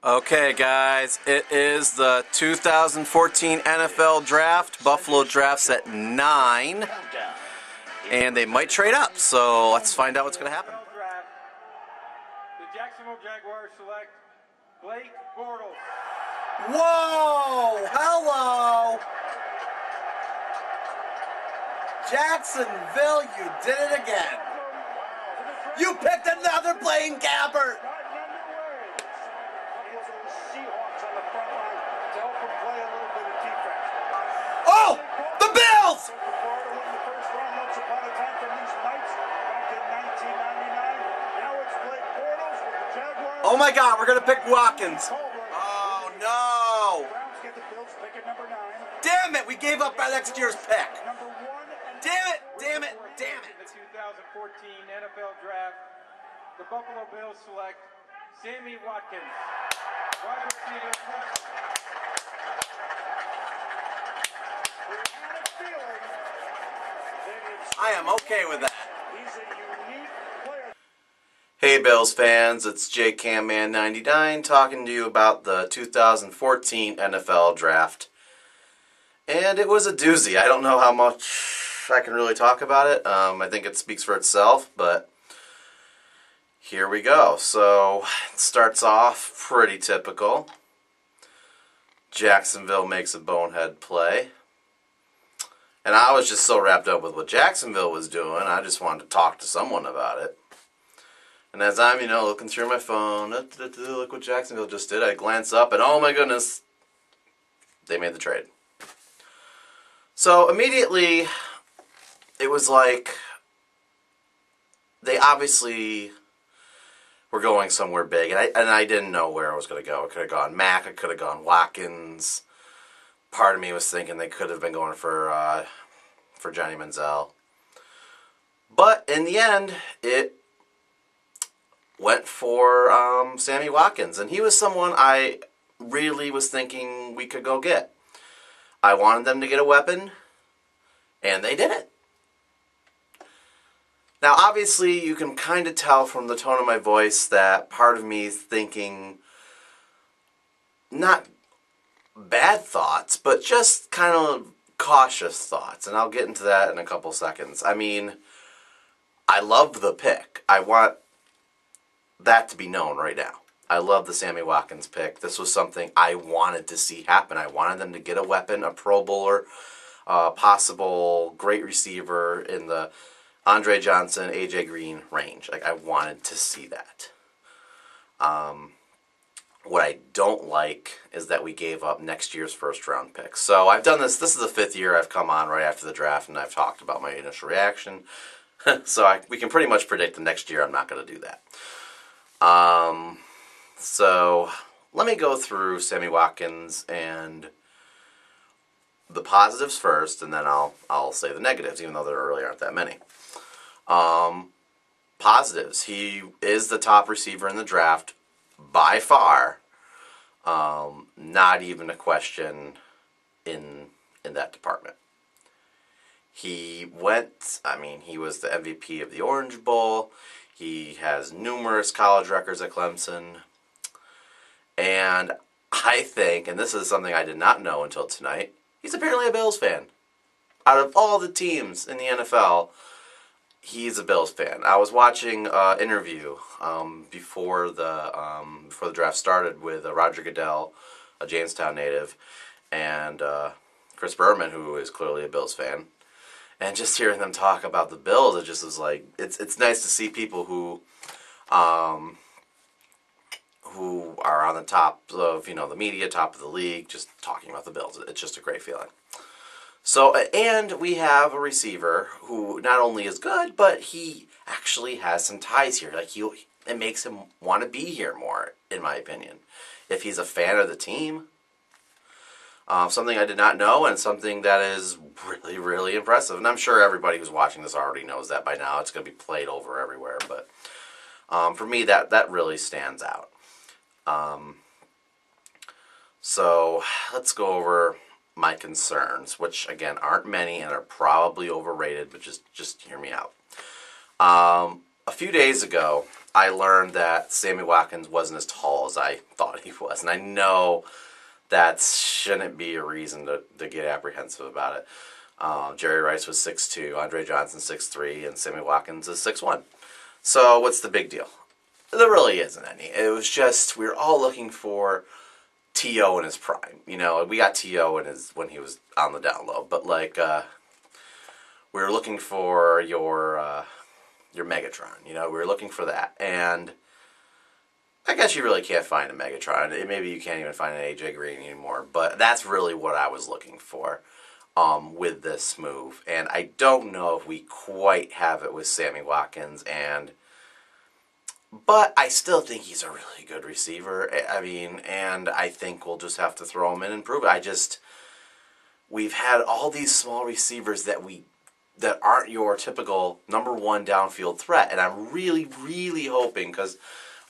Okay, guys, it is the 2014 NFL Draft. Buffalo drafts at 9, and they might trade up, so let's find out what's going to happen. The Jacksonville Jaguars select Blake Bortles. Whoa! Hello! Jacksonville, you did it again. You picked another Blaine Gabbert. Oh! The Bills! Oh my God, we're gonna pick Watkins. Oh no! Damn it, we gave up our next year's pick. Damn it, damn it, damn it. In the 2014 NFL Draft, the Buffalo Bills select Sammy Watkins. Wide receiver. I am okay with that. Hey Bills fans, it's JCamman99 talking to you about the 2014 NFL Draft. And it was a doozy. I don't know how much I can really talk about it. I think it speaks for itself, but here we go. So it starts off pretty typical. Jacksonville makes a bonehead play. And I was just so wrapped up with what Jacksonville was doing, I just wanted to talk to someone about it. And as I'm, looking through my phone, look what Jacksonville just did, I glance up and oh my goodness, they made the trade. So immediately, it was like, they obviously were going somewhere big, and I didn't know where I was going to go. It could have gone Mack, it could have gone Watkins. Part of me was thinking they could have been going for Johnny Manziel. But in the end, it went for Sammy Watkins. And he was someone I really was thinking we could go get. I wanted them to get a weapon, and they did it. Now, obviously, you can kind of tell from the tone of my voice that part of me is thinking not bad thoughts, but just kind of cautious thoughts, and I'll get into that in a couple seconds. I mean, I love the pick. I want that to be known right now. I love the Sammy Watkins pick. This was something I wanted to see happen. I wanted them to get a weapon, a Pro Bowler, possible great receiver in the Andre Johnson, AJ Green range. Like, I wanted to see that. What I don't like is that we gave up next year's first-round pick. So I've done this. This is the 5th year I've come on right after the draft, and I've talked about my initial reaction. So we can pretty much predict the next year I'm not going to do that. So let me go through Sammy Watkins and the positives first, and then I'll say the negatives, even though there really aren't that many. Positives. He is the top receiver in the draft by far. Not even a question in that department. He was the MVP of the Orange Bowl. He has numerous college records at Clemson. And I think, and this is something I did not know until tonight, he's apparently a Bills fan. Out of all the teams in the NFL, he's a Bills fan. I was watching an interview before the draft started with Roger Goddell, a Jamestown native, and Chris Berman, who is clearly a Bills fan. And just hearing them talk about the Bills, it just was like, it's nice to see people who are on the top of the media, top of the league, just talking about the Bills. It's just a great feeling. So, and we have a receiver who not only is good, but he actually has some ties here. Like, it makes him want to be here more, in my opinion, if he's a fan of the team. Something I did not know, and something that is really, really impressive. And I'm sure everybody who's watching this already knows that by now. It's going to be played over everywhere. But for me, that really stands out. So let's go over my concerns, which again aren't many and are probably overrated, but just hear me out. A few days ago, I learned that Sammy Watkins wasn't as tall as I thought he was. And I know that shouldn't be a reason to get apprehensive about it. Jerry Rice was 6'2", Andre Johnson 6'3", and Sammy Watkins is 6'1". So what's the big deal? There really isn't any. It was just we were all looking for T.O. in his prime. You know, we got T.O. when he was on the down low. But, like, we were looking for your Megatron. You know, we were looking for that. And I guess you really can't find a Megatron. Maybe you can't even find an A.J. Green anymore. But that's really what I was looking for with this move. And I don't know if we quite have it with Sammy Watkins. But I still think he's a really good receiver. I mean, and I think we'll just have to throw him in and prove it. We've had all these small receivers that aren't your typical number one downfield threat. And I'm really, really hoping, because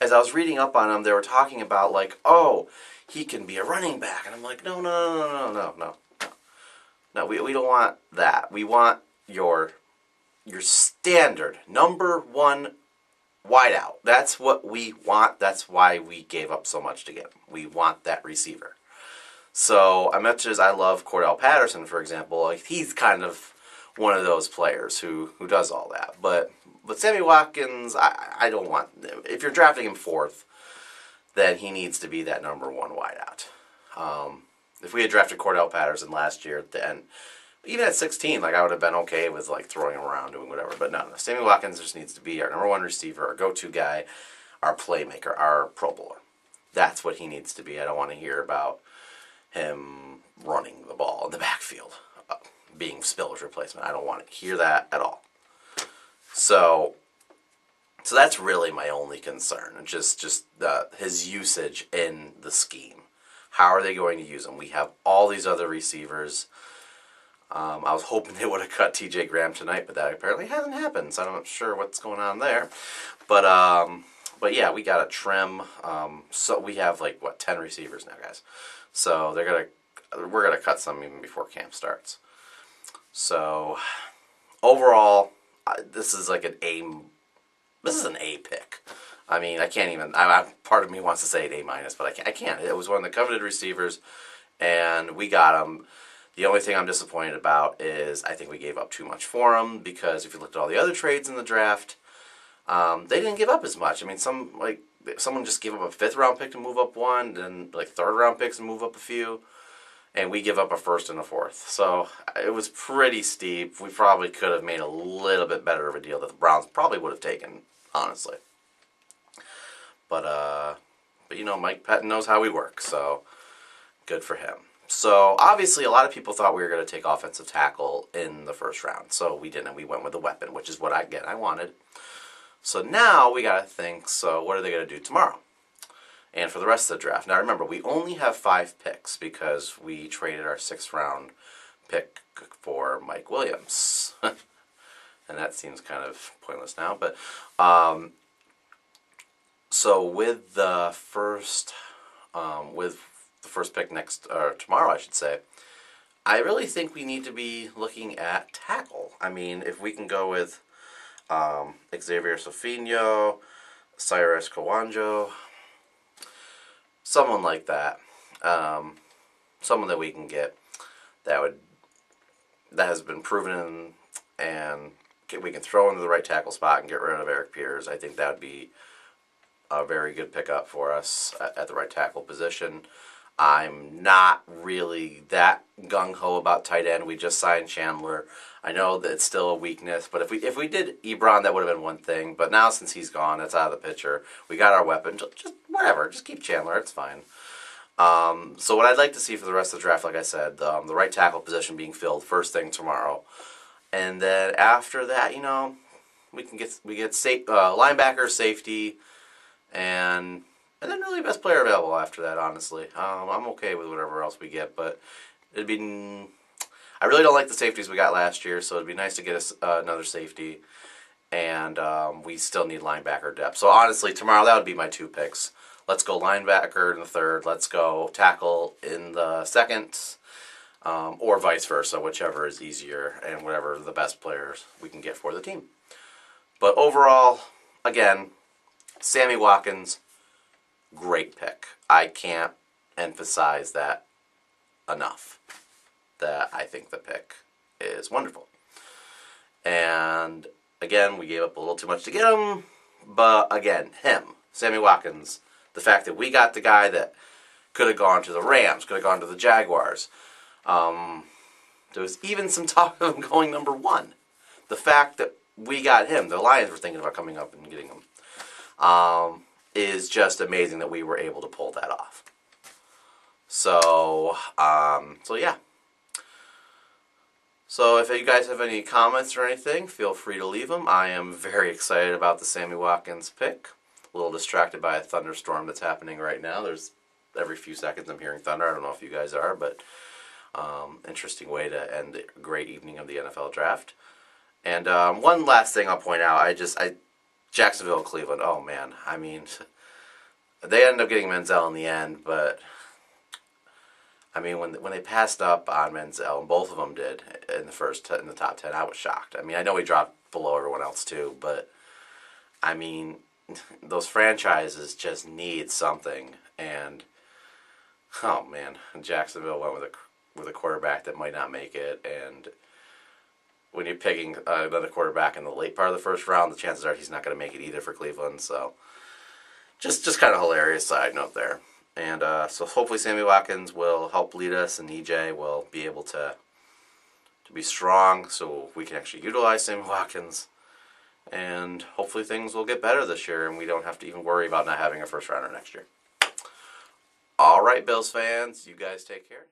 as I was reading up on him, they were talking about, like, oh, he can be a running back. And I'm like, no. No, we don't want that. We want your standard number one wideout. That's what we want. That's why we gave up so much to get him. We want that receiver. So, as much as I love Cordarrell Patterson, for example, like, he's kind of one of those players who does all that. But Sammy Watkins, I don't want... If you're drafting him fourth, then he needs to be that number one wideout. If we had drafted Cordarrell Patterson last year, then even at 16, like, I would have been okay with, like, throwing him around, doing whatever. But no. Sammy Watkins just needs to be our number one receiver, our go-to guy, our playmaker, our Pro Bowler. That's what he needs to be. I don't want to hear about him running the ball in the backfield, being Spiller's replacement. I don't want to hear that at all. So that's really my only concern, just his usage in the scheme. How are they going to use him? We have all these other receivers. I was hoping they would have cut T.J. Graham tonight, but that apparently hasn't happened, so I'm not sure what's going on there. But yeah, we got to trim. So we have, like, 10 receivers now, guys. So we're gonna cut some even before camp starts. So overall, this is like an A. This is an A pick. I mean, I can't even. Part of me wants to say an A-, but I can't. It was one of the coveted receivers, and we got him. The only thing I'm disappointed about is I think we gave up too much for him, because if you looked at all the other trades in the draft, they didn't give up as much. I mean, someone just gave up a 5th-round pick to move up one, then, like, 3rd-round picks to move up a few, and we give up a 1st and a 4th. So it was pretty steep. We probably could have made a little bit better of a deal that the Browns probably would have taken, honestly. But you know, Mike Pettine knows how we work, so good for him. So, obviously, a lot of people thought we were going to take offensive tackle in the 1st round. So we didn't. We went with a weapon, which is what I wanted. So now we got to think, so what are they going to do tomorrow? And for the rest of the draft. Now, remember, we only have 5 picks because we traded our 6th-round pick for Mike Williams. And that seems kind of pointless now. But so with the first pick tomorrow, I should say, I really think we need to be looking at tackle. I mean, if we can go with Xavier, Cyrus, kouandjio, someone like that, someone that we can get that has been proven and we can throw into the right tackle spot and get rid of Erik Pears. I think that would be a very good pickup for us at the right tackle position. I'm not really that gung-ho about tight end. We just signed Chandler. I know that it's still a weakness, but if we did Ebron, that would have been one thing. But now, since he's gone, that's out of the picture. We got our weapon. Just whatever. Just keep Chandler. It's fine. So what I'd like to see for the rest of the draft, like I said, the right tackle position being filled first thing tomorrow. And then after that, you know, we get linebacker, safety, and then really best player available after that, honestly. I'm okay with whatever else we get, but it'd be... I really don't like the safeties we got last year, so it'd be nice to get us another safety. And we still need linebacker depth. So honestly, tomorrow that would be my 2 picks. Let's go linebacker in the 3rd. Let's go tackle in the 2nd. Or vice versa, whichever is easier and whatever the best players we can get for the team. But overall, again, Sammy Watkins, great pick. I can't emphasize that enough. That I think the pick is wonderful. And again, we gave up a little too much to get him. But again, Sammy Watkins, the fact that we got the guy that could have gone to the Rams, could have gone to the Jaguars. There was even some talk of him going number 1. The fact that we got him, the Lions were thinking about coming up and getting him, is just amazing that we were able to pull that off. So yeah. So if you guys have any comments or anything, feel free to leave them. I am very excited about the Sammy Watkins pick. A little distracted by a thunderstorm that's happening right now. There's every few seconds I'm hearing thunder. I don't know if you guys are, but interesting way to end a great evening of the NFL draft. And one last thing I'll point out. Jacksonville and Cleveland. Oh man, I mean, they ended up getting Manziel in the end, but I mean, when they passed up on Manziel, and both of them did in the top 10, I was shocked. I mean, I know he dropped below everyone else too, but I mean, those franchises just need something, and oh man, Jacksonville went with a quarterback that might not make it, and when you're picking another quarterback in the late part of the first round, the chances are he's not going to make it either for Cleveland. So, just kind of hilarious side note there. And so hopefully Sammy Watkins will help lead us, and EJ will be able to be strong so we can actually utilize Sammy Watkins. And hopefully things will get better this year, and we don't have to even worry about not having a first rounder next year. All right, Bills fans, you guys take care.